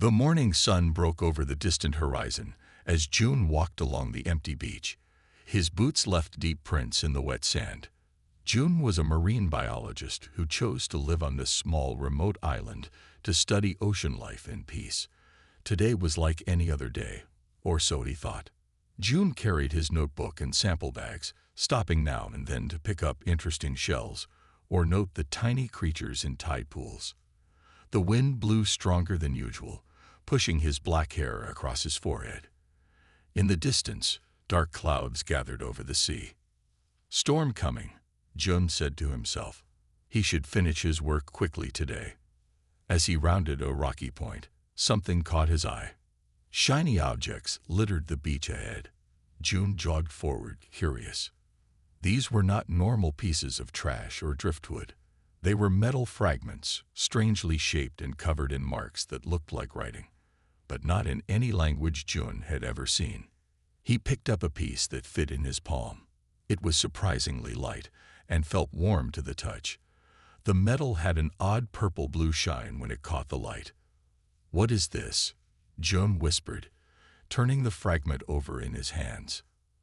The morning sun broke over the distant horizon as June walked along the empty beach. His boots left deep prints in the wet sand. June was a marine biologist who chose to live on this small, remote island to study ocean life in peace. Today was like any other day, or so he thought. June carried his notebook and sample bags, stopping now and then to pick up interesting shells or note the tiny creatures in tide pools. The wind blew stronger than usual, pushing his black hair across his forehead. In the distance, dark clouds gathered over the sea. Storm coming, June said to himself. He should finish his work quickly today. As he rounded a rocky point, something caught his eye. Shiny objects littered the beach ahead. June jogged forward, curious. These were not normal pieces of trash or driftwood. They were metal fragments, strangely shaped and covered in marks that looked like writing, but not in any language June had ever seen. He picked up a piece that fit in his palm. It was surprisingly light and felt warm to the touch. The metal had an odd purple-blue shine when it caught the light. "What is this?" June whispered, turning the fragment over in his hands.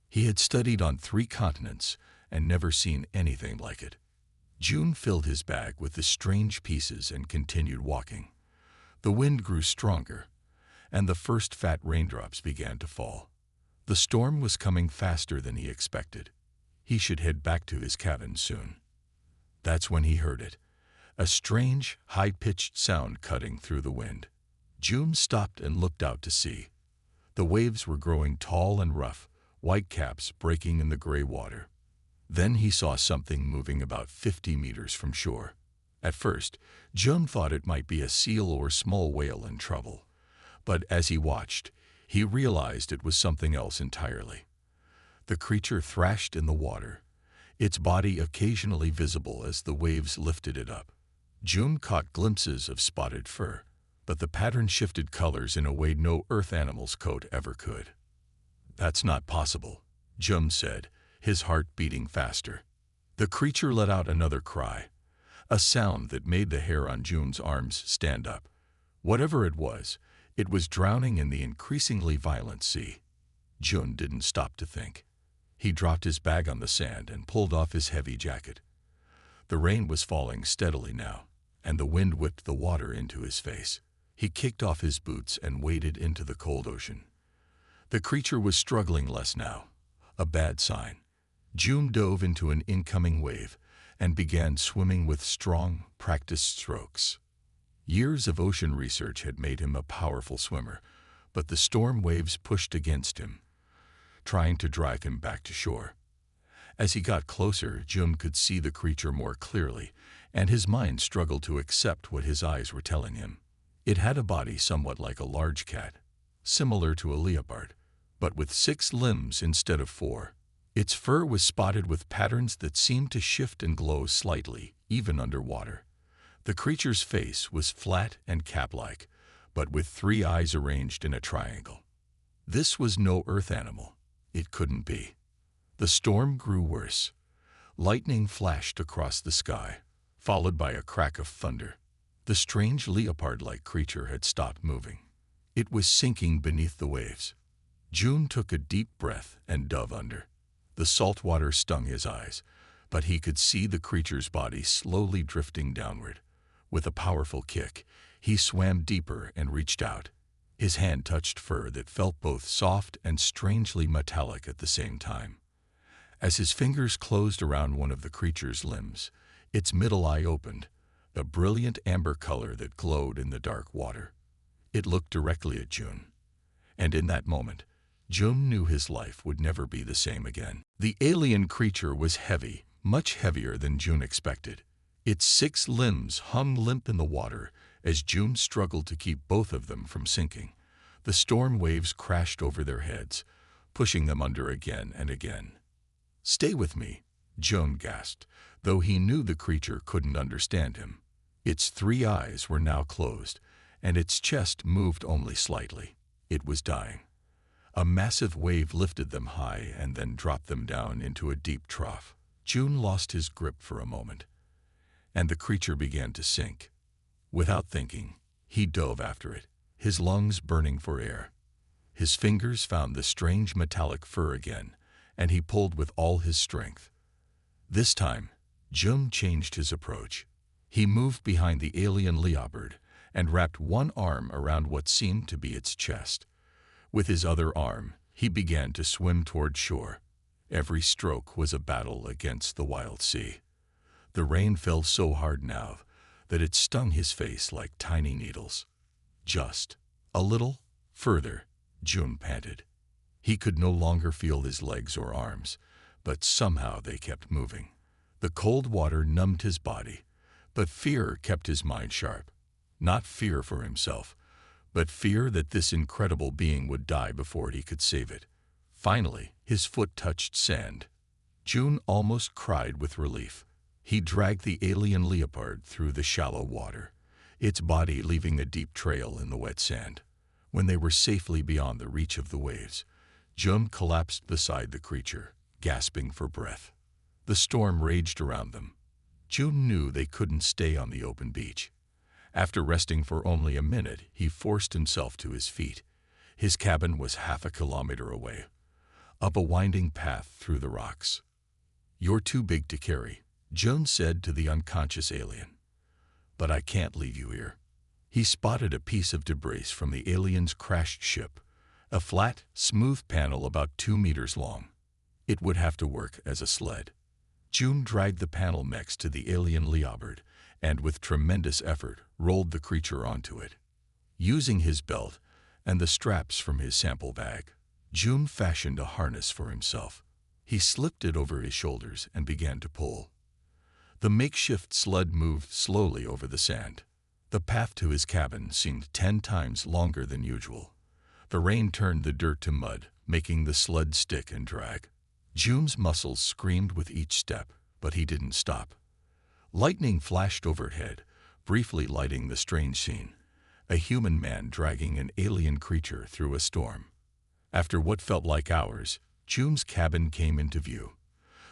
He had studied on 3 continents and never seen anything like it. June filled his bag with the strange pieces and continued walking. The wind grew stronger, and the first fat raindrops began to fall. The storm was coming faster than he expected. He should head back to his cabin soon. That's when he heard it, a strange, high-pitched sound cutting through the wind. June stopped and looked out to sea. The waves were growing tall and rough, white caps breaking in the gray water. Then he saw something moving about 50 meters from shore. At first, June thought it might be a seal or small whale in trouble. But as he watched, he realized it was something else entirely. The creature thrashed in the water, its body occasionally visible as the waves lifted it up. June caught glimpses of spotted fur, but the pattern shifted colors in a way no earth animal's coat ever could. "That's not possible," June said, his heart beating faster. The creature let out another cry, a sound that made the hair on June's arms stand up. Whatever it was drowning in the increasingly violent sea. June didn't stop to think. He dropped his bag on the sand and pulled off his heavy jacket. The rain was falling steadily now, and the wind whipped the water into his face. He kicked off his boots and waded into the cold ocean. The creature was struggling less now, a bad sign. June dove into an incoming wave and began swimming with strong, practiced strokes. Years of ocean research had made him a powerful swimmer, but the storm waves pushed against him, trying to drive him back to shore. As he got closer, June could see the creature more clearly, and his mind struggled to accept what his eyes were telling him. It had a body somewhat like a large cat, similar to a leopard, but with 6 limbs instead of 4. Its fur was spotted with patterns that seemed to shift and glow slightly, even underwater. The creature's face was flat and cap-like, but with 3 eyes arranged in a triangle. This was no earth animal. It couldn't be. The storm grew worse. Lightning flashed across the sky, followed by a crack of thunder. The strange leopard-like creature had stopped moving. It was sinking beneath the waves. June took a deep breath and dove under. The salt water stung his eyes, but he could see the creature's body slowly drifting downward. With a powerful kick, he swam deeper and reached out. His hand touched fur that felt both soft and strangely metallic at the same time. As his fingers closed around one of the creature's limbs, its middle eye opened, a brilliant amber color that glowed in the dark water. It looked directly at June, and in that moment, June knew his life would never be the same again. The alien creature was heavy, much heavier than June expected. Its 6 limbs hung limp in the water as June struggled to keep both of them from sinking. The storm waves crashed over their heads, pushing them under again and again. "Stay with me," June gasped, though he knew the creature couldn't understand him. Its 3 eyes were now closed, and its chest moved only slightly. It was dying. A massive wave lifted them high and then dropped them down into a deep trough. June lost his grip for a moment, and the creature began to sink. Without thinking, he dove after it. his lungs burning for air. His fingers found the strange metallic fur again, and he pulled with all his strength. This time, Jun changed his approach. He moved behind the alien Leopard and wrapped one arm around what seemed to be its chest. With his other arm, he began to swim toward shore. Every stroke was a battle against the wild sea. The rain fell so hard now that it stung his face like tiny needles. Just a little further, Jun panted. He could no longer feel his legs or arms, but somehow they kept moving. The cold water numbed his body, but fear kept his mind sharp. Not fear for himself, but fear that this incredible being would die before he could save it. Finally, his foot touched sand. Jun almost cried with relief. He dragged the alien Leopard through the shallow water, its body leaving a deep trail in the wet sand. When they were safely beyond the reach of the waves, Jun collapsed beside the creature, gasping for breath. The storm raged around them. Jun knew they couldn't stay on the open beach. After resting for only a minute, he forced himself to his feet. His cabin was half a kilometer away, up a winding path through the rocks. "You're too big to carry," Jun said to the unconscious alien. "But I can't leave you here." He spotted a piece of debris from the alien's crashed ship, a flat, smooth panel about 2 meters long. It would have to work as a sled. Jun dragged the panel next to the alien Leopard and, with tremendous effort, rolled the creature onto it. Using his belt and the straps from his sample bag, Jun fashioned a harness for himself. He slipped it over his shoulders and began to pull. The makeshift sled moved slowly over the sand. The path to his cabin seemed 10 times longer than usual. The rain turned the dirt to mud, making the sled stick and drag. Jun's muscles screamed with each step, but he didn't stop. Lightning flashed overhead, briefly lighting the strange scene. A human man dragging an alien creature through a storm. After what felt like hours, Jun's cabin came into view.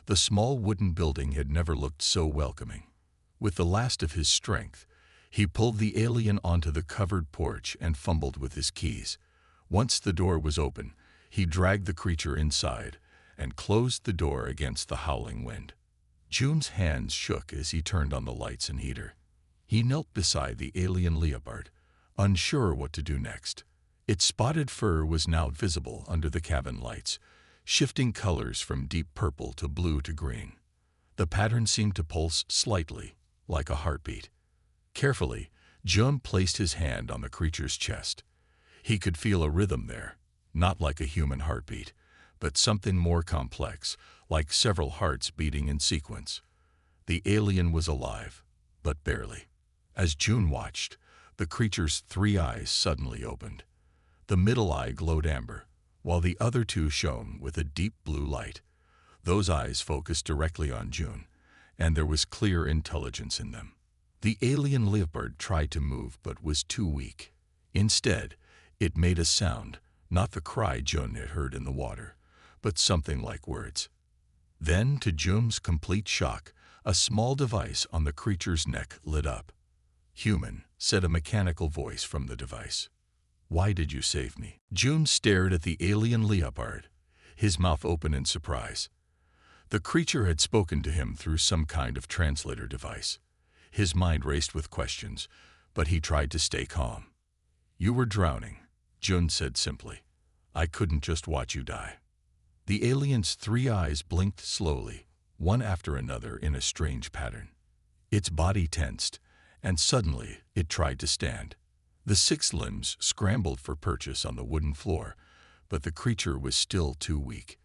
The small wooden building had never looked so welcoming. With the last of his strength, he pulled the alien onto the covered porch and fumbled with his keys. Once the door was open, he dragged the creature inside and closed the door against the howling wind. Jun's hands shook as he turned on the lights and heater. He knelt beside the alien Leopard, unsure what to do next. Its spotted fur was now visible under the cabin lights, shifting colors from deep purple to blue to green. The pattern seemed to pulse slightly, like a heartbeat. Carefully, Jun placed his hand on the creature's chest. He could feel a rhythm there, not like a human heartbeat, but something more complex, like several hearts beating in sequence. The alien was alive, but barely. As Jun watched, the creature's 3 eyes suddenly opened. The middle eye glowed amber, while the other 2 shone with a deep blue light. Those eyes focused directly on Jun, and there was clear intelligence in them. The alien Leopard tried to move but was too weak. Instead, it made a sound, not the cry Jun had heard in the water, but something like words. Then, to Jun's complete shock, a small device on the creature's neck lit up. "Human," said a mechanical voice from the device. "Why did you save me?" Jun stared at the alien Leopard, his mouth open in surprise. The creature had spoken to him through some kind of translator device. His mind raced with questions, but he tried to stay calm. "You were drowning," Jun said simply. "I couldn't just watch you die." The alien's 3 eyes blinked slowly, one after another in a strange pattern. Its body tensed, and suddenly it tried to stand. The 6 limbs scrambled for purchase on the wooden floor, but the creature was still too weak.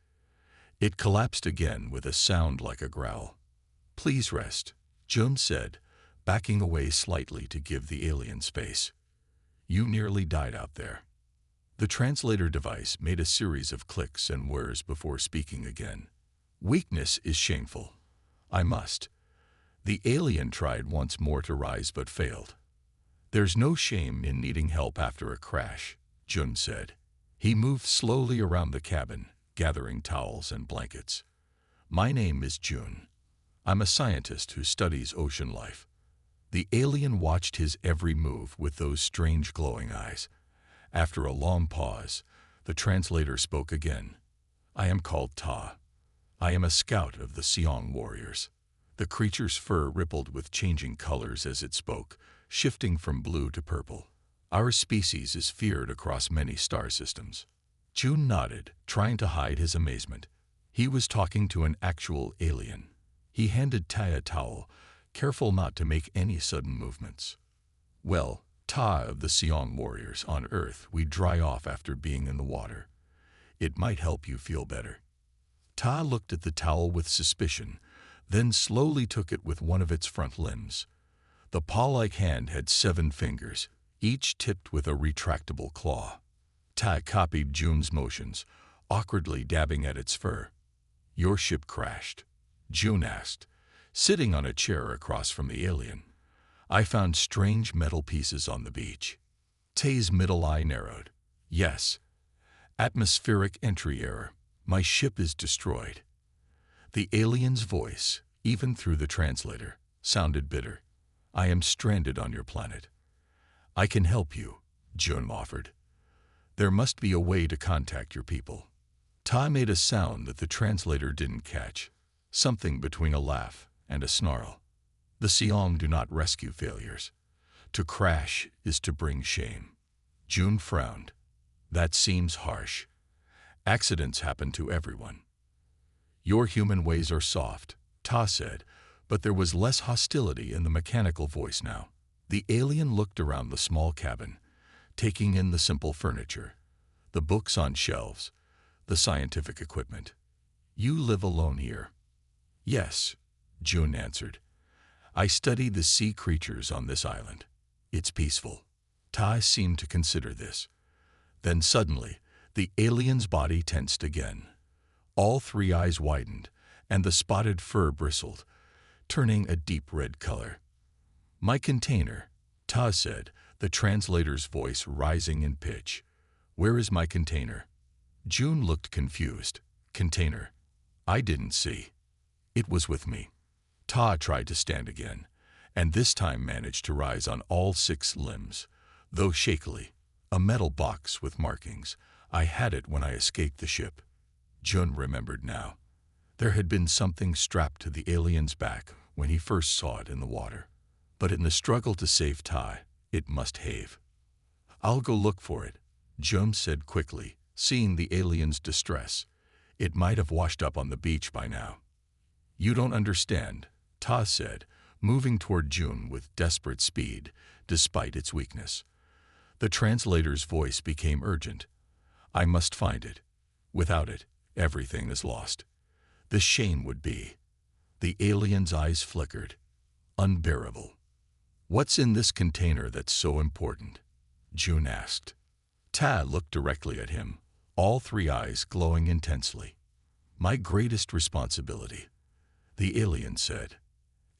It collapsed again with a sound like a growl. "Please rest," Jun said, backing away slightly to give the alien space. "You nearly died out there." The translator device made a series of clicks and whirs before speaking again. "Weakness is shameful. I must." The alien tried once more to rise but failed. "There's no shame in needing help after a crash," Jun said. He moved slowly around the cabin, gathering towels and blankets. "My name is Jun. I'm a scientist who studies ocean life." The alien watched his every move with those strange glowing eyes. After a long pause, the translator spoke again. I am called Ta. I am a scout of the Seong warriors. The creature's fur rippled with changing colors as it spoke, shifting from blue to purple. Our species is feared across many star systems. June nodded, trying to hide his amazement. He was talking to an actual alien. He handed Tai a towel, careful not to make any sudden movements. Well, Ta of the Seong warriors on Earth, we dry off after being in the water. It might help you feel better. Ta looked at the towel with suspicion, then slowly took it with one of its front limbs. The paw-like hand had 7 fingers, each tipped with a retractable claw. Ta copied June's motions, awkwardly dabbing at its fur. Your ship crashed, June asked, sitting on a chair across from the alien. I found strange metal pieces on the beach. Tay's middle eye narrowed. Yes. Atmospheric entry error. My ship is destroyed. The alien's voice, even through the translator, sounded bitter. I am stranded on your planet. I can help you, June offered. There must be a way to contact your people. Ta made a sound that the translator didn't catch, something between a laugh and a snarl. The Seong do not rescue failures. To crash is to bring shame. June frowned. That seems harsh. Accidents happen to everyone. Your human ways are soft, Ta said, but there was less hostility in the mechanical voice now. The alien looked around the small cabin, taking in the simple furniture, the books on shelves, the scientific equipment. You live alone here. Yes, June answered. I study the sea creatures on this island. It's peaceful. Ta seemed to consider this. Then suddenly, the alien's body tensed again. All 3 eyes widened, and the spotted fur bristled, turning a deep red color. My container, Ta said, the translator's voice rising in pitch. Where is my container? June looked confused. Container? I didn't see. It was with me. Ta tried to stand again, and this time managed to rise on all 6 limbs, though shakily. A metal box with markings. I had it when I escaped the ship. June remembered now. There had been something strapped to the alien's back when he first saw it in the water. But in the struggle to save Ta, it must have. I'll go look for it, June said quickly, seeing the alien's distress. It might have washed up on the beach by now. You don't understand, Ta said, moving toward June with desperate speed, despite its weakness. The translator's voice became urgent. I must find it. Without it, everything is lost. The shame would be. The alien's eyes flickered. Unbearable. What's in this container that's so important? June asked. Ta looked directly at him, all 3 eyes glowing intensely. My greatest responsibility, the alien said,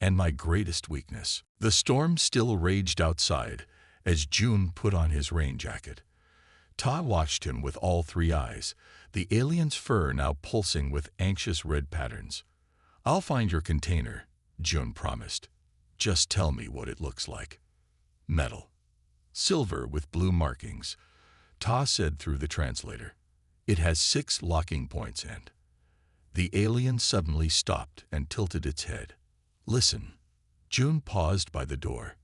and my greatest weakness. The storm still raged outside as June put on his rain jacket. Ta watched him with all 3 eyes, the alien's fur now pulsing with anxious red patterns. I'll find your container, June promised. Just tell me what it looks like. Metal. Silver with blue markings, Ta said through the translator. It has 6 locking points and... The alien suddenly stopped and tilted its head. Listen. June paused by the door.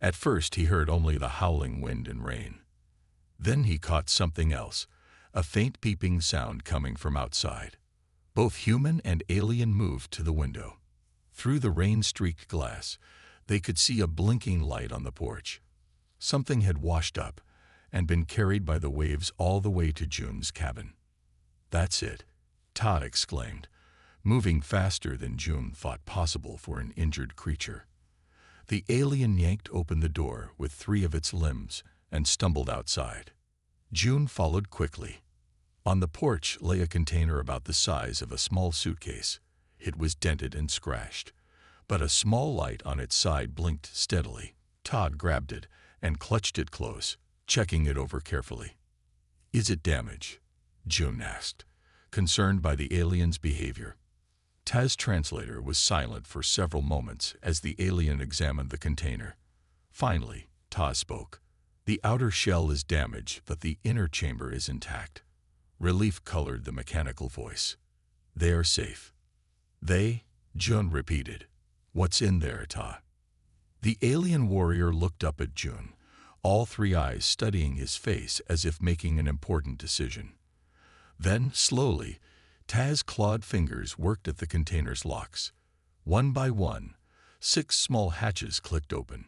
At first he heard only the howling wind and rain. Then he caught something else, a faint peeping sound coming from outside. Both human and alien moved to the window. Through the rain-streaked glass, they could see a blinking light on the porch. Something had washed up and been carried by the waves all the way to June's cabin. That's it, Ta exclaimed, moving faster than June thought possible for an injured creature. The alien yanked open the door with 3 of its limbs and stumbled outside. June followed quickly. On the porch lay a container about the size of a small suitcase. It was dented and scratched, but a small light on its side blinked steadily. Todd grabbed it and clutched it close, checking it over carefully. Is it damaged? June asked, concerned by the alien's behavior. Ta's translator was silent for several moments as the alien examined the container. Finally, Ta spoke. The outer shell is damaged, but the inner chamber is intact. Relief colored the mechanical voice. They are safe. They? Jun repeated. What's in there, Ta? The alien warrior looked up at Jun, all three eyes studying his face as if making an important decision. Then, slowly, Ta's clawed fingers worked at the container's locks. One by one, 6 small hatches clicked open.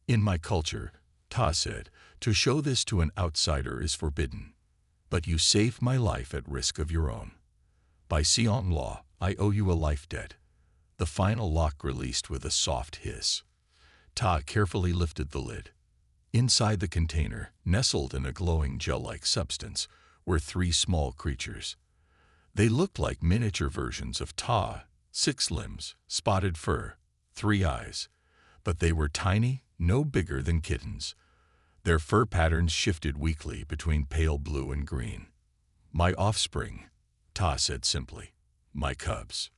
In my culture, Ta said, to show this to an outsider is forbidden. But you saved my life at risk of your own. By Sion law, I owe you a life debt. The final lock released with a soft hiss. Ta carefully lifted the lid. Inside the container, nestled in a glowing gel-like substance, were 3 small creatures. They looked like miniature versions of Ta, 6 limbs, spotted fur, 3 eyes. But they were tiny, no bigger than kittens. Their fur patterns shifted weakly between pale blue and green. My offspring, Ta said simply. My cubs.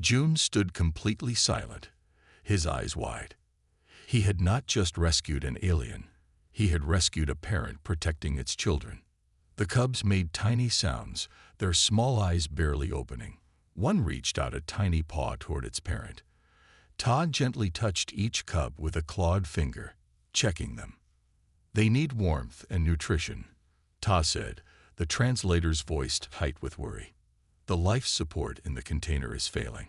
Jun stood completely silent, his eyes wide. He had not just rescued an alien. He had rescued a parent protecting its children. The cubs made tiny sounds, their small eyes barely opening. One reached out a tiny paw toward its parent. Ta gently touched each cub with a clawed finger, checking them. They need warmth and nutrition, Ta said, the translator's voice tight with worry. The life support in the container is failing.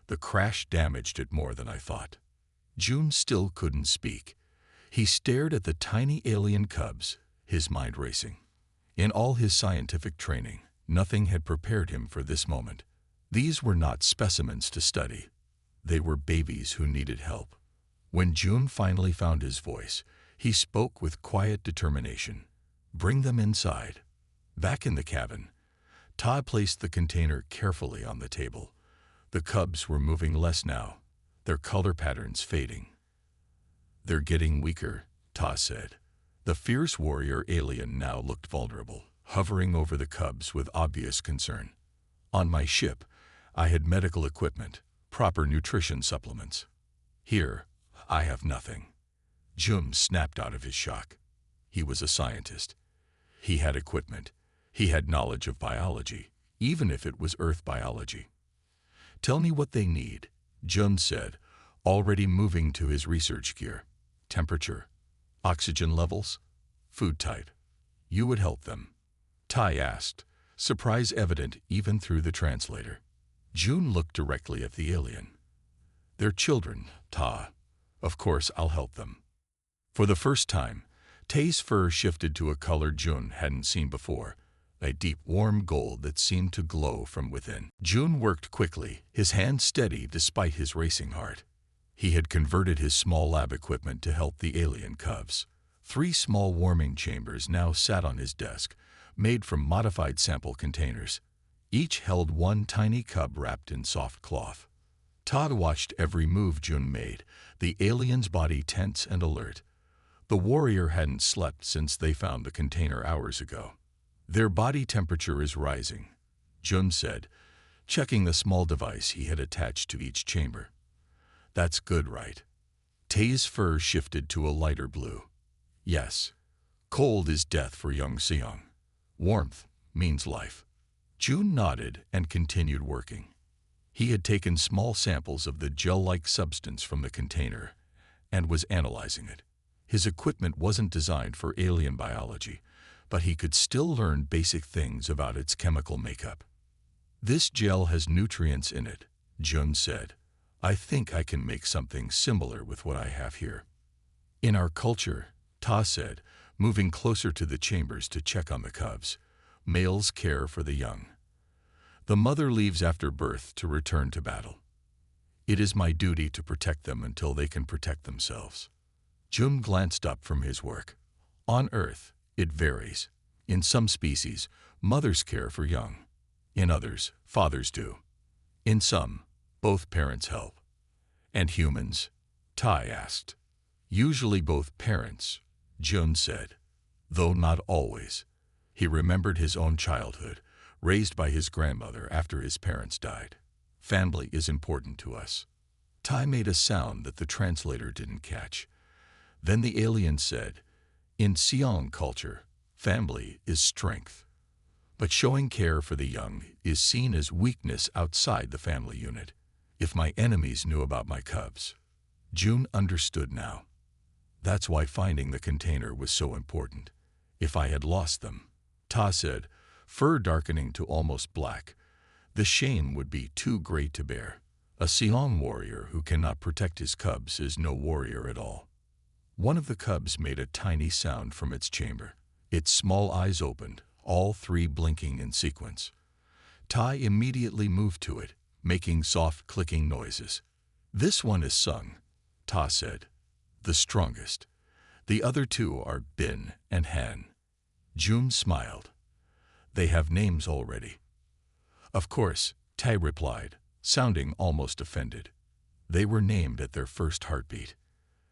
The crash damaged it more than I thought. Jun still couldn't speak. He stared at the tiny alien cubs, his mind racing. In all his scientific training, nothing had prepared him for this moment. These were not specimens to study. They were babies who needed help. When Jun finally found his voice, he spoke with quiet determination. Bring them inside. Back in the cabin, Ta placed the container carefully on the table. The cubs were moving less now, their color patterns fading. They're getting weaker, Ta said. The fierce warrior alien now looked vulnerable, hovering over the cubs with obvious concern. On my ship, I had medical equipment, proper nutrition supplements. Here, I have nothing. Jun snapped out of his shock. He was a scientist. He had equipment. He had knowledge of biology, even if it was Earth biology. Tell me what they need, Jun said, already moving to his research gear. Temperature, oxygen levels, food type. You would help them. Tai asked, surprise evident even through the translator. Jun looked directly at the alien. They're children, Ta. Of course I'll help them. For the first time, Tai's fur shifted to a color Jun hadn't seen before, a deep warm gold that seemed to glow from within. Jun worked quickly, his hand steady despite his racing heart. He had converted his small lab equipment to help the alien cubs. 3 small warming chambers now sat on his desk, made from modified sample containers. Each held 1 tiny cub wrapped in soft cloth. Todd watched every move Jun made, the alien's body tense and alert. The warrior hadn't slept since they found the container hours ago. Their body temperature is rising, Jun said, checking the small device he had attached to each chamber. That's good, right? Tai's fur shifted to a lighter blue. Yes. Cold is death for young Seong. Warmth means life. Jun nodded and continued working. He had taken small samples of the gel-like substance from the container and was analyzing it. His equipment wasn't designed for alien biology, but he could still learn basic things about its chemical makeup. This gel has nutrients in it, Jun said. I think I can make something similar with what I have here. In our culture, Ta said, moving closer to the chambers to check on the cubs, males care for the young. The mother leaves after birth to return to battle. It is my duty to protect them until they can protect themselves. Jun glanced up from his work. On Earth, it varies. In some species, mothers care for young. In others, fathers do. In some, both parents help. And humans? Tai asked. Usually both parents, Jun said. Though not always. He remembered his own childhood, raised by his grandmother after his parents died. Family is important to us. Tai made a sound that the translator didn't catch. Then the alien said, In Siong culture, family is strength. But showing care for the young is seen as weakness outside the family unit. If my enemies knew about my cubs, June understood now. That's why finding the container was so important. If I had lost them, Ta said, fur darkening to almost black, the shame would be too great to bear. A Siong warrior who cannot protect his cubs is no warrior at all. One of the cubs made a tiny sound from its chamber. Its small eyes opened, all three blinking in sequence. Tai immediately moved to it, making soft clicking noises. This one is Sung, Ta said, the strongest. The other two are Bin and Han. June smiled. They have names already. Of course, Tai replied, sounding almost offended. They were named at their first heartbeat.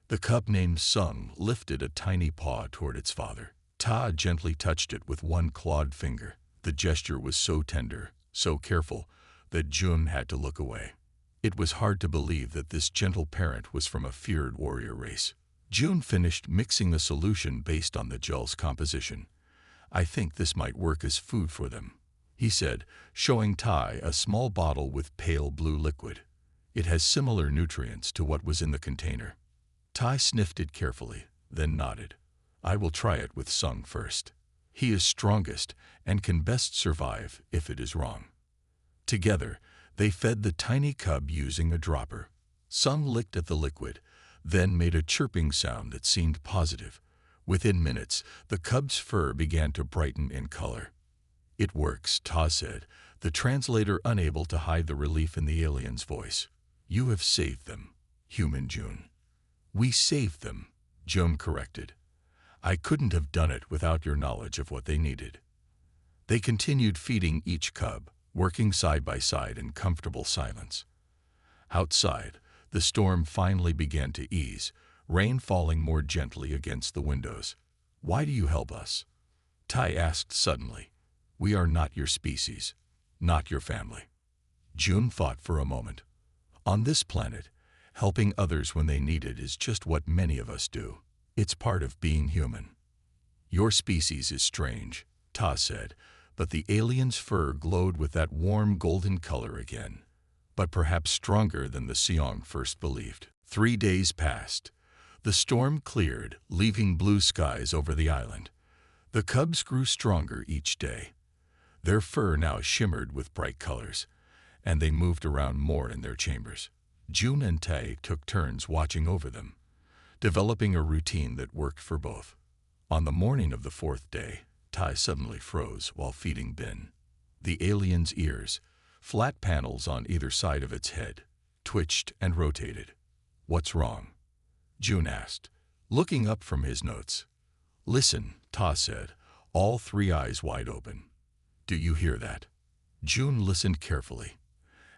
The cub named Sung lifted a tiny paw toward its father. Ta gently touched it with one clawed finger. The gesture was so tender, so careful, that June had to look away. It was hard to believe that this gentle parent was from a feared warrior race. June finished mixing the solution based on the gel's composition. I think this might work as food for them, he said, showing Tai a small bottle with pale blue liquid. It has similar nutrients to what was in the container. Tai sniffed it carefully, then nodded. I will try it with Sung first. He is strongest and can best survive if it is wrong. Together, they fed the tiny cub using a dropper. Sung licked at the liquid, then made a chirping sound that seemed positive. Within minutes, the cub's fur began to brighten in color. It works, Ta said, the translator unable to hide the relief in the alien's voice. You have saved them, human June. We saved them, June corrected. I couldn't have done it without your knowledge of what they needed. They continued feeding each cub, working side by side in comfortable silence. Outside, the storm finally began to ease, rain falling more gently against the windows. Why do you help us? Tai asked suddenly. We are not your species, not your family. June thought for a moment. On this planet, helping others when they need it is just what many of us do. It's part of being human. Your species is strange, Ta said, but the alien's fur glowed with that warm golden color again, but perhaps stronger than the Siong first believed. 3 days passed. The storm cleared, leaving blue skies over the island. The cubs grew stronger each day. Their fur now shimmered with bright colors, and they moved around more in their chambers. June and Tai took turns watching over them, developing a routine that worked for both. On the morning of the 4th day, Tai suddenly froze while feeding Bin. The alien's ears, flat panels on either side of its head, twitched and rotated. What's wrong? June asked, looking up from his notes. Listen, Ta said, all 3 eyes wide open. Do you hear that? June listened carefully.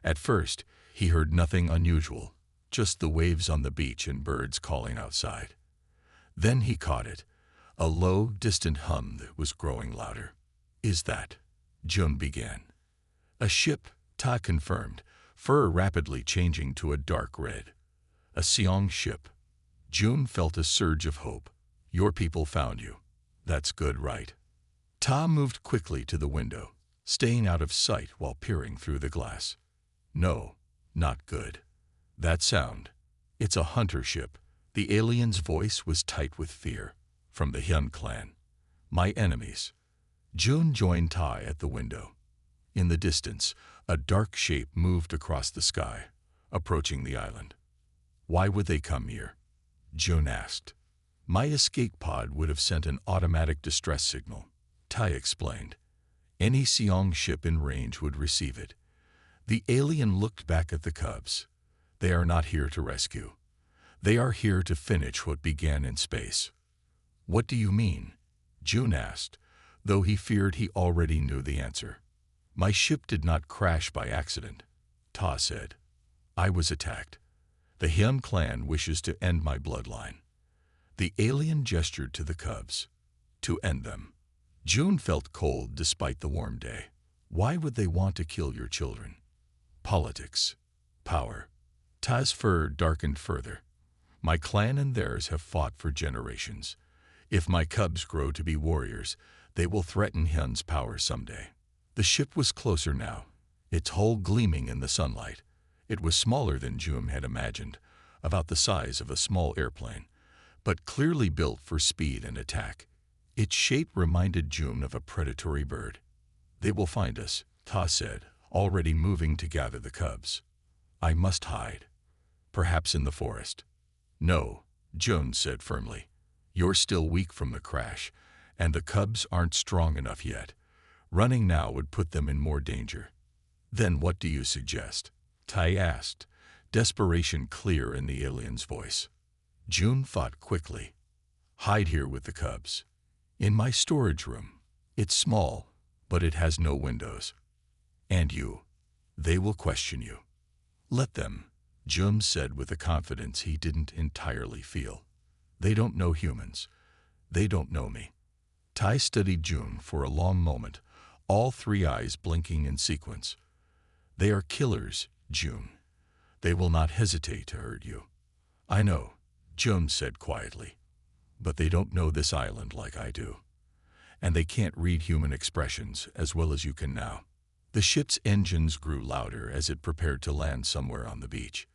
At first, he heard nothing unusual, just the waves on the beach and birds calling outside. Then he caught it, a low, distant hum that was growing louder. Is that? June began. A ship, Ta confirmed, fur rapidly changing to a dark red. A Siong ship. June felt a surge of hope. Your people found you. That's good, right? Ta moved quickly to the window, staying out of sight while peering through the glass. No, not good. That sound. It's a hunter ship. The alien's voice was tight with fear. From the Hyun clan. My enemies. June joined Tai at the window. In the distance, a dark shape moved across the sky, approaching the island. Why would they come here? June asked. My escape pod would have sent an automatic distress signal, Tai explained. Any Siong ship in range would receive it. The alien looked back at the cubs. They are not here to rescue. They are here to finish what began in space. What do you mean? June asked, though he feared he already knew the answer. My ship did not crash by accident, Ta said. I was attacked. The Hyun clan wishes to end my bloodline. The alien gestured to the cubs. To end them. June felt cold despite the warm day. Why would they want to kill your children? Politics. Power. Ta's fur darkened further. My clan and theirs have fought for generations. If my cubs grow to be warriors, they will threaten Hyun's power someday. The ship was closer now, its hull gleaming in the sunlight. It was smaller than June had imagined, about the size of a small airplane, but clearly built for speed and attack. Its shape reminded June of a predatory bird. They will find us, Ta said, already moving to gather the cubs. I must hide. Perhaps in the forest. No, June said firmly. You're still weak from the crash, and the cubs aren't strong enough yet. Running now would put them in more danger. Then what do you suggest? Tai asked, desperation clear in the alien's voice. June thought quickly. Hide here with the cubs. In my storage room. It's small, but it has no windows. And you. They will question you. Let them, June said with a confidence he didn't entirely feel. They don't know humans. They don't know me. Tai studied June for a long moment, all three eyes blinking in sequence. They are killers, June. They will not hesitate to hurt you. I know, June said quietly. But they don't know this island like I do. And they can't read human expressions as well as you can now. The ship's engines grew louder as it prepared to land somewhere on the beach.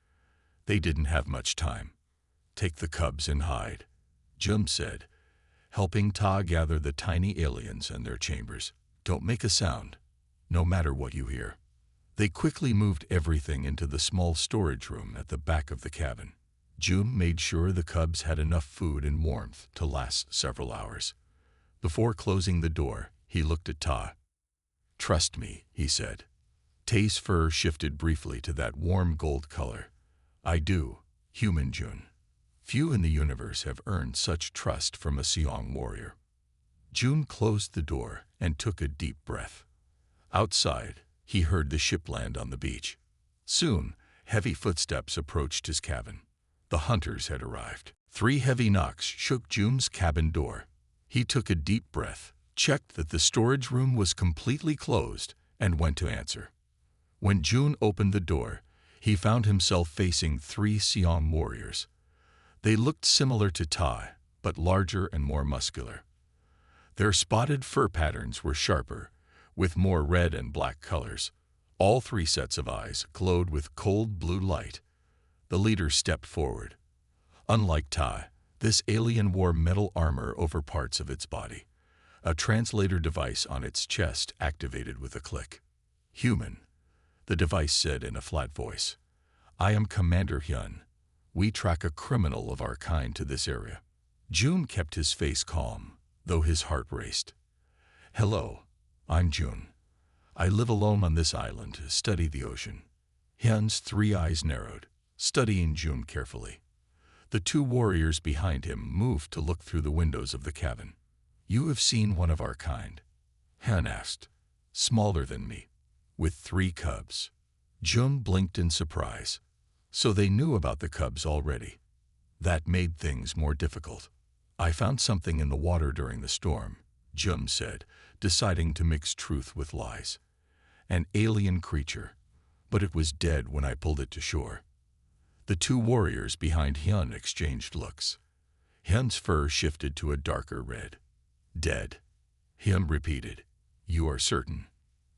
They didn't have much time. Take the cubs and hide, June said, helping Ta gather the tiny aliens and their chambers. Don't make a sound, no matter what you hear. They quickly moved everything into the small storage room at the back of the cabin. June made sure the cubs had enough food and warmth to last several hours. Before closing the door, he looked at Ta. Trust me, he said. Tay's fur shifted briefly to that warm gold color. I do, human June. Few in the universe have earned such trust from a Seong warrior. June closed the door and took a deep breath. Outside, he heard the ship land on the beach. Soon, heavy footsteps approached his cabin. The hunters had arrived. 3 heavy knocks shook June's cabin door. He took a deep breath, checked that the storage room was completely closed, and went to answer. When June opened the door, he found himself facing 3 Seong warriors. They looked similar to Tai, but larger and more muscular. Their spotted fur patterns were sharper, with more red and black colors. All 3 sets of eyes glowed with cold blue light. The leader stepped forward. Unlike Tai, this alien wore metal armor over parts of its body. A translator device on its chest activated with a click. Human, the device said in a flat voice. I am Commander Hyun. We track a criminal of our kind to this area. June kept his face calm, though his heart raced. Hello, I'm June. I live alone on this island to study the ocean. Hyun's 3 eyes narrowed, studying June carefully. The 2 warriors behind him moved to look through the windows of the cabin. You have seen one of our kind? Hyun asked. Smaller than me, with 3 cubs. June blinked in surprise. So they knew about the cubs already. That made things more difficult. I found something in the water during the storm, June said, deciding to mix truth with lies. An alien creature, but it was dead when I pulled it to shore. The 2 warriors behind Hyun exchanged looks. Hyun's fur shifted to a darker red. Dead, Hyun repeated. You are certain?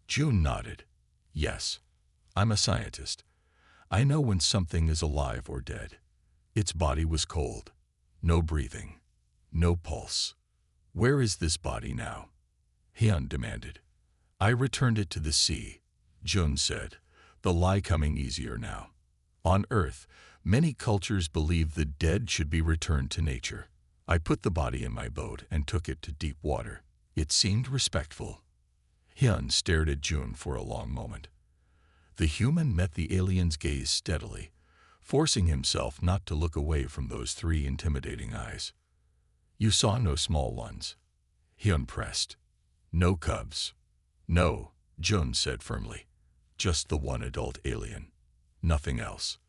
June nodded. Yes, I'm a scientist. I know when something is alive or dead. Its body was cold. No breathing. No pulse. Where is this body now? Hyun demanded. I returned it to the sea, June said, the lie coming easier now. On Earth, many cultures believe the dead should be returned to nature. I put the body in my boat and took it to deep water. It seemed respectful. Hyun stared at June for a long moment. The human met the alien's gaze steadily, forcing himself not to look away from those 3 intimidating eyes. You saw no small ones, Hyun pressed. No cubs. No, June said firmly. Just the 1 adult alien. Nothing else.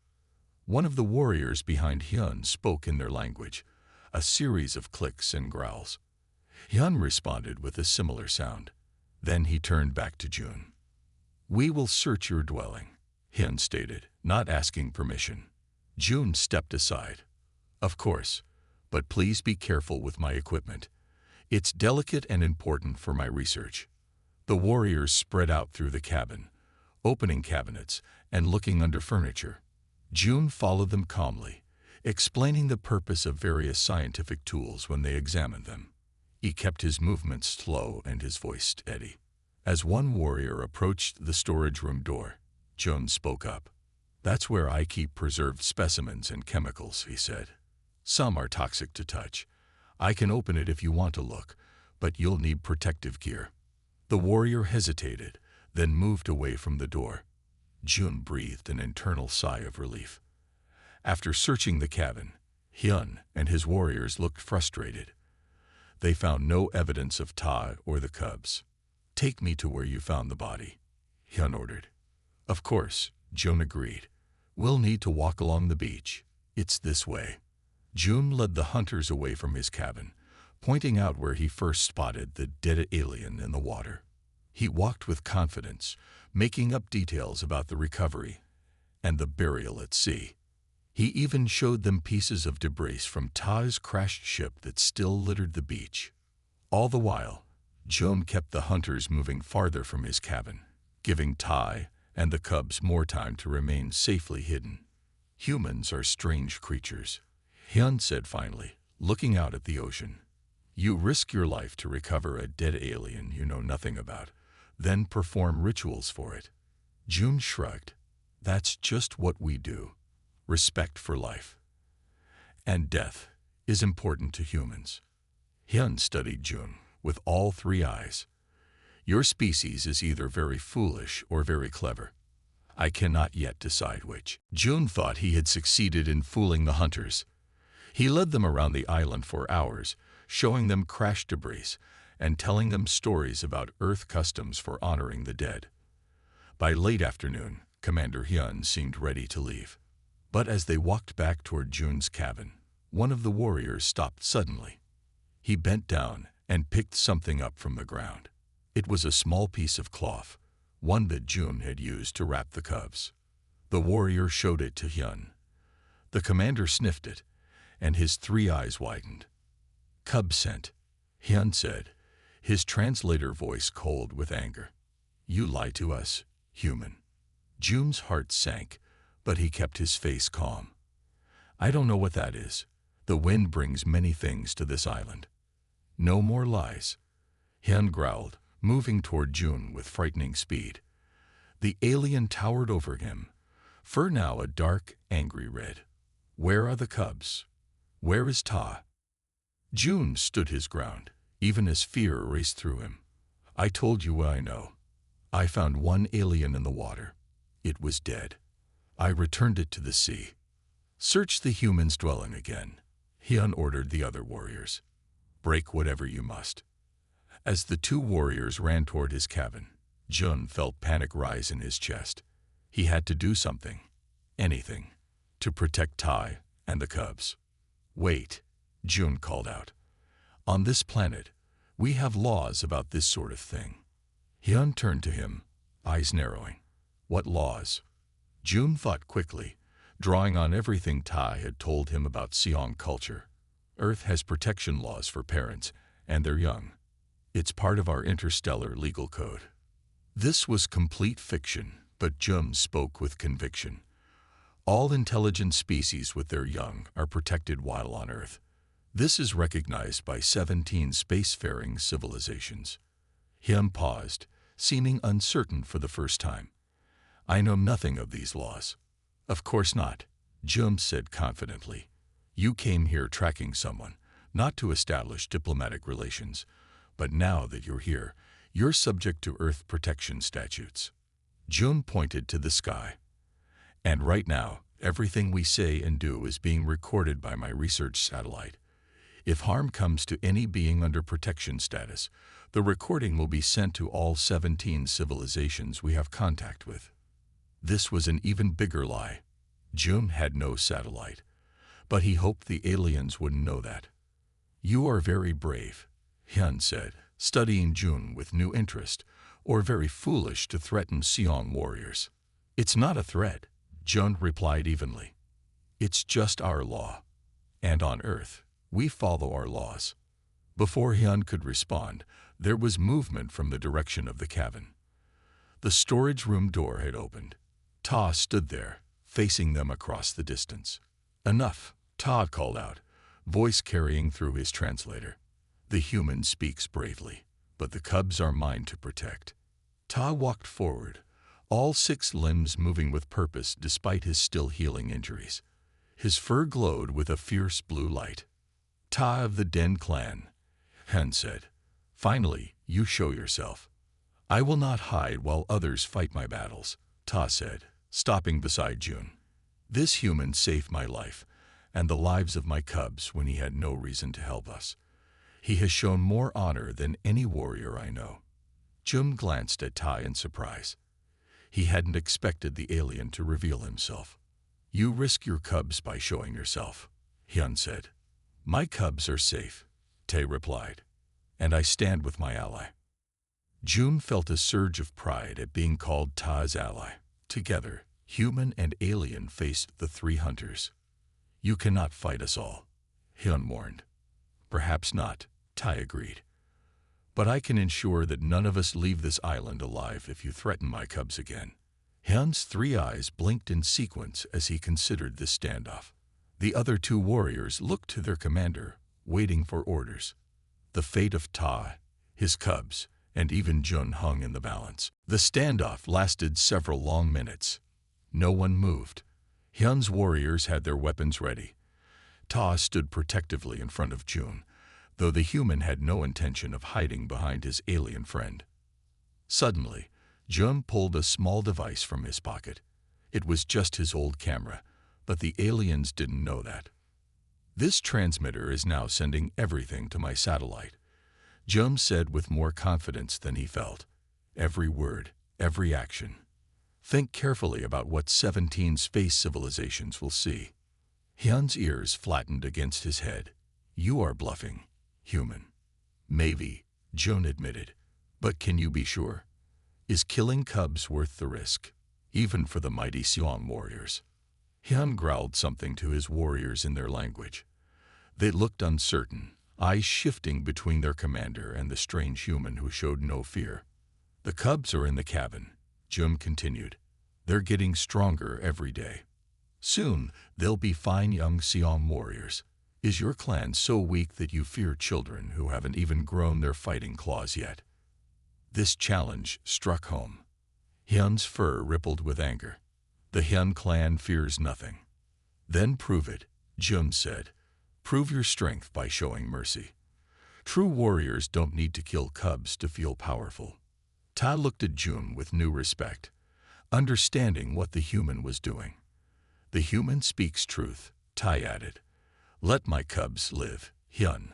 One of the warriors behind Hyun spoke in their language, a series of clicks and growls. Hyun responded with a similar sound. Then he turned back to June. We will search your dwelling, Hyun stated, not asking permission. June stepped aside. Of course, but please be careful with my equipment. It's delicate and important for my research." The warriors spread out through the cabin, opening cabinets and looking under furniture. June followed them calmly, explaining the purpose of various scientific tools when they examined them. He kept his movements slow and his voice steady. As one warrior approached the storage room door, June spoke up. "That's where I keep preserved specimens and chemicals," he said. "Some are toxic to touch. I can open it if you want to look, but you'll need protective gear." The warrior hesitated, then moved away from the door. June breathed an internal sigh of relief. After searching the cabin, Hyun and his warriors looked frustrated. They found no evidence of Ta or the cubs. "Take me to where you found the body," Hyun ordered. "Of course," June agreed. "We'll need to walk along the beach. It's this way." June led the hunters away from his cabin, pointing out where he first spotted the dead alien in the water. He walked with confidence, making up details about the recovery and the burial at sea. He even showed them pieces of debris from Ta's crashed ship that still littered the beach. All the while, June kept the hunters moving farther from his cabin, giving Ta and the cubs more time to remain safely hidden. "Humans are strange creatures," Hyun said finally, looking out at the ocean. "You risk your life to recover a dead alien you know nothing about, then perform rituals for it." June shrugged. "That's just what we do. Respect for life. And death is important to humans." Hyun studied June with all three eyes. "Your species is either very foolish or very clever. I cannot yet decide which." June thought he had succeeded in fooling the hunters. He led them around the island for hours, showing them crashed debris and telling them stories about Earth customs for honoring the dead. By late afternoon, Commander Hyun seemed ready to leave. But as they walked back toward June's cabin, one of the warriors stopped suddenly. He bent down and picked something up from the ground. It was a small piece of cloth, one that June had used to wrap the cubs. The warrior showed it to Hyun. The commander sniffed it, and his three eyes widened. "Cub scent," Hyun said, his translator voice cold with anger. "You lie to us, human." June's heart sank, but he kept his face calm. "I don't know what that is. The wind brings many things to this island." "No more lies," Hyun growled, moving toward June with frightening speed. The alien towered over him, fur now a dark, angry red. "Where are the cubs? Where is Ta?" June stood his ground, even as fear raced through him. "I told you what I know. I found one alien in the water. It was dead. I returned it to the sea. Search the humans' dwelling again," Hyun ordered the other warriors. "Break whatever you must." As the two warriors ran toward his cabin, Jun felt panic rise in his chest. He had to do something, anything, to protect Tai and the cubs. "Wait," June called out. "On this planet, we have laws about this sort of thing." Hyun turned to him, eyes narrowing. "What laws?" June thought quickly, drawing on everything Tai had told him about Seong culture. "Earth has protection laws for parents and their young. It's part of our interstellar legal code." This was complete fiction, but Jun spoke with conviction. All intelligent species with their young are protected while on Earth. This is recognized by 17 spacefaring civilizations. Hyun paused, seeming uncertain for the first time. "I know nothing of these laws." "Of course not," Jun said confidently. "You came here tracking someone, not to establish diplomatic relations. But now that you're here, you're subject to Earth protection statutes." Jun pointed to the sky. "And right now, everything we say and do is being recorded by my research satellite. If harm comes to any being under protection status, the recording will be sent to all 17 civilizations we have contact with." This was an even bigger lie. Jun had no satellite, but he hoped the aliens wouldn't know that. "You are very brave," Hyun said, studying Jun with new interest, "or very foolish to threaten Seong warriors." "It's not a threat," Jun replied evenly. "It's just our law. And on Earth, We follow our laws." Before Hyun could respond, there was movement from the direction of the cabin. The storage room door had opened. Ta stood there, facing them across the distance. "Enough," Ta called out, voice carrying through his translator. "The human speaks bravely, but the cubs are mine to protect." Ta walked forward, all 6 limbs moving with purpose despite his still healing injuries. His fur glowed with a fierce blue light. "Ta of the Den clan," Hyun said. "Finally, you show yourself." "I will not hide while others fight my battles," Ta said, stopping beside June. "This human saved my life and the lives of my cubs when he had no reason to help us. He has shown more honor than any warrior I know." June glanced at Ta in surprise. He hadn't expected the alien to reveal himself. "You risk your cubs by showing yourself," Hyun said. "My cubs are safe," Tae replied, "and I stand with my ally." June felt a surge of pride at being called Ta's ally. Together, human and alien faced the 3 hunters. "You cannot fight us all," Hyun warned. "Perhaps not," Tai agreed. "But I can ensure that none of us leave this island alive if you threaten my cubs again." Hyun's 3 eyes blinked in sequence as he considered this standoff. The other 2 warriors looked to their commander, waiting for orders. The fate of Ta, his cubs, and even Jun hung in the balance. The standoff lasted several long minutes. No one moved. Hyun's warriors had their weapons ready. Ta stood protectively in front of Jun, though the human had no intention of hiding behind his alien friend. Suddenly, Jun pulled a small device from his pocket. It was just his old camera, but the aliens didn't know that. "This transmitter is now sending everything to my satellite," Jun said with more confidence than he felt. "Every word, every action. Think carefully about what 17 space civilizations will see." Hyun's ears flattened against his head. "You are bluffing, human." "Maybe," Jun admitted. "But can you be sure? Is killing cubs worth the risk, even for the mighty Seong warriors?" Hyun growled something to his warriors in their language. They looked uncertain, eyes shifting between their commander and the strange human who showed no fear. "The cubs are in the cabin," Jun continued. "They're getting stronger every day. Soon, they'll be fine young Seong warriors. Is your clan so weak that you fear children who haven't even grown their fighting claws yet?" This challenge struck home. Hyun's fur rippled with anger. "The Hyun clan fears nothing." "Then prove it," Jun said. "Prove your strength by showing mercy. True warriors don't need to kill cubs to feel powerful." Ta looked at Jun with new respect, understanding what the human was doing. "The human speaks truth," Tai added. "Let my cubs live, Hyun.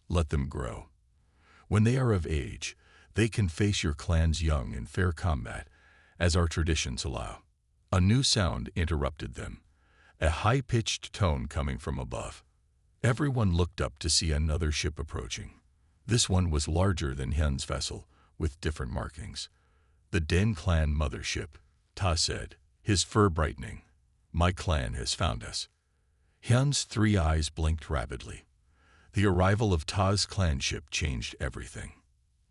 Let them grow. When they are of age, they can face your clan's young in fair combat, as our traditions allow." A new sound interrupted them, a high-pitched tone coming from above. Everyone looked up to see another ship approaching. This one was larger than Hyun's vessel, with different markings. "The Den clan mothership," Ta said, his fur brightening. "My clan has found us." Hyun's 3 eyes blinked rapidly. The arrival of Ta's clan ship changed everything.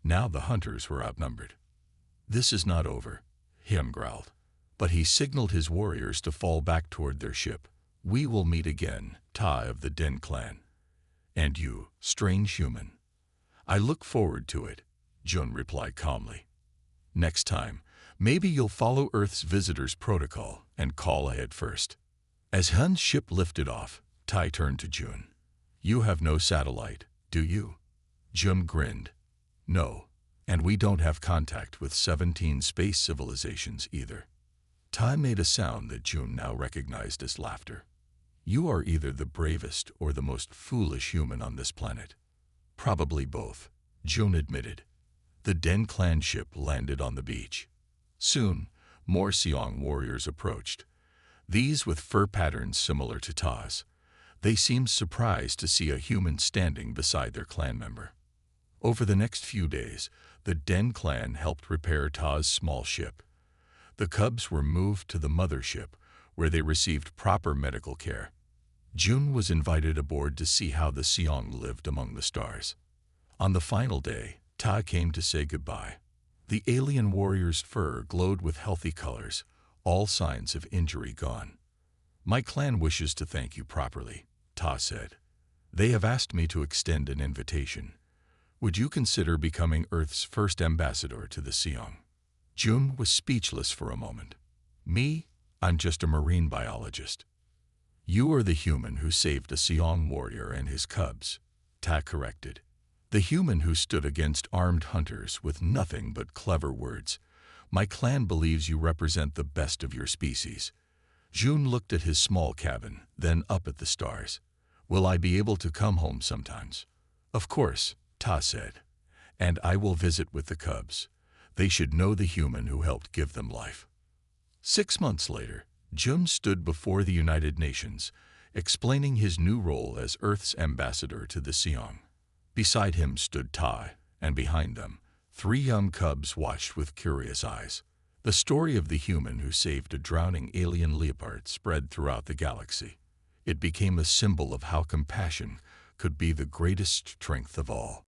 Now the hunters were outnumbered. "This is not over," Hyun growled. But he signaled his warriors to fall back toward their ship. "We will meet again, Ta of the Den clan. And you, strange human." "I look forward to it," Jun replied calmly. "Next time, maybe you'll follow Earth's visitors protocol and call ahead first." As Hyun's ship lifted off, Tai turned to Jun. "You have no satellite, do you?" Jun grinned. "No, and we don't have contact with 17 space civilizations either." Tai made a sound that Jun now recognized as laughter. "You are either the bravest or the most foolish human on this planet." "Probably both," Jun admitted. The Den clan ship landed on the beach. Soon, more Seong warriors approached, these with fur patterns similar to Ta's. They seemed surprised to see a human standing beside their clan member. Over the next few days, the Den clan helped repair Ta's small ship. The cubs were moved to the mothership, where they received proper medical care. June was invited aboard to see how the Seong lived among the stars. On the final day, Ta came to say goodbye. The alien warrior's fur glowed with healthy colors, all signs of injury gone. "My clan wishes to thank you properly," Ta said. "They have asked me to extend an invitation. Would you consider becoming Earth's first ambassador to the Seong?" June was speechless for a moment. "Me? I'm just a marine biologist." "You are the human who saved a Seong warrior and his cubs," Ta corrected. "The human who stood against armed hunters with nothing but clever words. My clan believes you represent the best of your species." June looked at his small cabin, then up at the stars. "Will I be able to come home sometimes?" "Of course," Ta said. "And I will visit with the cubs. They should know the human who helped give them life." 6 months later, June stood before the United Nations, explaining his new role as Earth's ambassador to the Seong. Beside him stood Ta, and behind them, 3 young cubs watched with curious eyes. The story of the human who saved a drowning alien Leopard spread throughout the galaxy. It became a symbol of how compassion could be the greatest strength of all.